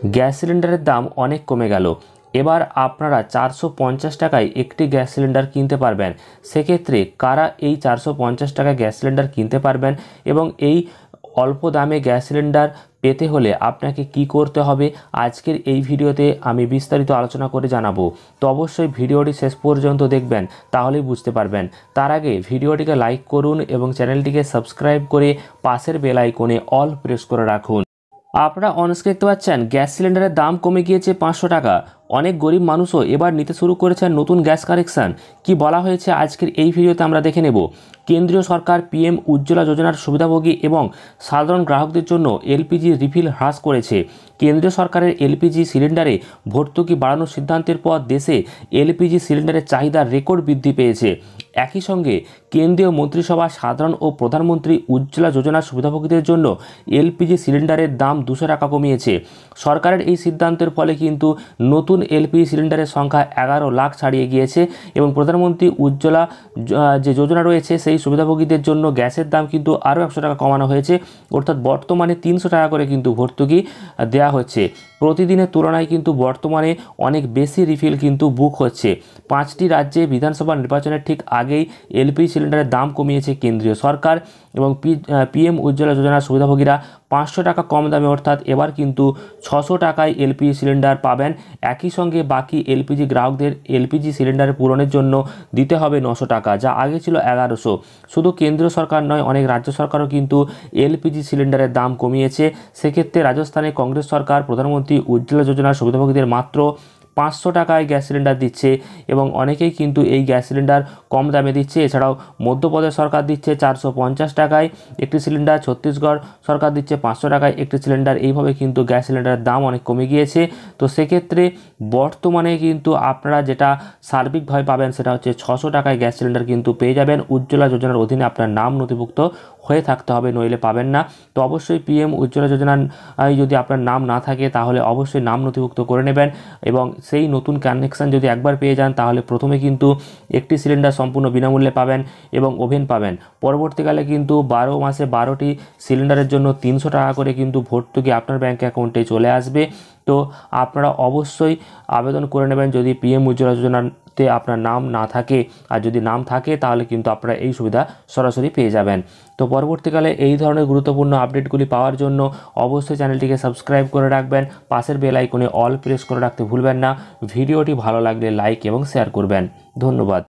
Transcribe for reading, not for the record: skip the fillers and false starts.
Gas সিলিন্ডারের দাম অনেক কমে গেল। এবার আপনারা 450 টাকায় একটি গ্যাস সিলিন্ডার কিনতে পারবেন। সেক্ষেত্রে কারা এই 450 টাকায় গ্যাস সিলিন্ডার কিনতে পারবেন এবং এই অল্প দামে গ্যাস সিলিন্ডার পেতে হলে আপনাকে কি করতে হবে, আজকের এই ভিডিওতে আমি বিস্তারিত আলোচনা করে জানাবো। তো অবশ্যই ভিডিওটি শেষ পর্যন্ত দেখবেন, তাহলেই বুঝতে পারবেন। তার আগে ভিডিওটিকে লাইক করুন এবং চ্যানেলটিকে সাবস্ক্রাইব করে পাশের বেল আইকনে অল প্রেস করে রাখুন। আপনারা অনস্ক্রিন দেখতে পাচ্ছেন গ্যাস সিলিন্ডারের দাম কমে গিয়েছে 500 টাকা। অনেক গরিব মানুষও এবার নিতে শুরু করেছেন নতুন গ্যাস কানেকশান। কি বলা হয়েছে আজকের এই ভিডিওতে আমরা দেখে নেব। কেন্দ্রীয় সরকার পিএম উজ্জ্বলা যোজনার সুবিধাভোগী এবং সাধারণ গ্রাহকদের জন্য এলপিজি রিফিল হ্রাস করেছে। কেন্দ্রীয় সরকারের এলপিজি সিলিন্ডারে ভর্তুকি বাড়ানোর সিদ্ধান্তের পর দেশে এলপিজি সিলিন্ডারের চাহিদা রেকর্ড বৃদ্ধি পেয়েছে। একই সঙ্গে কেন্দ্রীয় মন্ত্রিসভা সাধারণ ও প্রধানমন্ত্রী উজ্জ্বলা যোজনার সুবিধাভোগীদের জন্য এলপিজি সিলিন্ডারের দাম 200 টাকা কমিয়েছে। সরকারের এই সিদ্ধান্তের ফলে কিন্তু নতুন এলপিজি সিলিন্ডারের সংখ্যা 11 লাখ ছাড়িয়ে গিয়েছে এবং প্রধানমন্ত্রী উজ্জ্বলা যে যোজনা রয়েছে সেই সুবিধাভোগীদের জন্য গ্যাসের দাম কিন্তু আরও 100 টাকা কমানো হয়েছে। অর্থাৎ বর্তমানে 300 টাকা করে কিন্তু ভর্তুকি দেওয়া হচ্ছে। প্রতিদিনের তুলনায় কিন্তু বর্তমানে অনেক বেশি রিফিল কিন্তু বুক হচ্ছে। 5টি রাজ্যে বিধানসভা নির্বাচনের ঠিক আগেই এলপিজি সিলিন্ডারের দাম কমিয়েছে কেন্দ্রীয় সরকার এবং পিএম উজ্জ্বলা যোজনার সুবিধাভোগীরা 500 টাকা কম দামে অর্থাৎ এবার কিন্তু 600 টাকায় এলপিজি সিলিন্ডার পাবেন। একই সঙ্গে বাকি এলপিজি গ্রাহকদের এলপিজি সিলিন্ডার পূরণের জন্য দিতে হবে 900 টাকা, যা আগে ছিল 1100। শুধু কেন্দ্রীয় সরকার নয়, অনেক রাজ্য সরকারও কিন্তু এলপিজি সিলিন্ডারের দাম কমিয়েছে। সেক্ষেত্রে রাজস্থানে কংগ্রেস সরকার প্রধানমন্ত্রী উজ্জ্বলা যোজনার সুবিধাভোগীদের মাত্র 500 টাকায় গ্যাস সিলিন্ডার দিচ্ছে এবং অনেকেই কিন্তু এই গ্যাস সিলিন্ডার কম দামে দিচ্ছে। এছাড়াও মধ্যপ্রদেশ সরকার দিচ্ছে 450 টাকায় একটি সিলিন্ডার, ছত্তিশগড় সরকার দিচ্ছে 500 টাকায় একটি সিলিন্ডার। এইভাবে কিন্তু গ্যাস সিলিন্ডারের দাম অনেক কমে গিয়েছে। তো সেক্ষেত্রে বর্তমানে কিন্তু আপনারা যেটা সার্বিকভাবে পাবেন সেটা হচ্ছে 600 টাকায় গ্যাস সিলিন্ডার কিন্তু পেয়ে যাবেন। উজ্জ্বলা যোজনার অধীনে আপনার নাম নথিভুক্ত হয়ে থাকতে হবে, নইলে পাবেন না। তো অবশ্যই পিএম উজ্জ্বলা যোজনায় যদি আপনার নাম না থাকে তাহলে অবশ্যই নাম নথিভুক্ত করে নেবেন এবং সেই নতুন কানেকশান যদি একবার পেয়ে যান তাহলে প্রথমে কিন্তু একটি সিলিন্ডার সম্পূর্ণ বিনামূল্যে পাবেন এবং ওভেন পাবেন। পরবর্তীকালে কিন্তু 12 মাসে 12টি সিলিন্ডারের জন্য 300 টাকা করে কিন্তু ভর্তুকি আপনার ব্যাঙ্ক অ্যাকাউন্টে চলে আসবে। তো আপনারা অবশ্যই আবেদন করে নেবেন যদি পিএম উজ্জ্বলা যোজনাতে আপনার নাম না থাকে। আর যদি নাম থাকে তাহলে কিন্তু আপনারা এই সুবিধা সরাসরি পেয়ে যাবেন। তো পরবর্তীকালে এই ধরনের গুরুত্বপূর্ণ আপডেটগুলি পাওয়ার জন্য অবশ্যই চ্যানেলটিকে সাবস্ক্রাইব করে রাখবেন, পাশের বেল আইকনে অল প্রেস করে রাখতে ভুলবেন না। ভিডিওটি ভালো লাগলে লাইক এবং শেয়ার করবেন। ধন্যবাদ।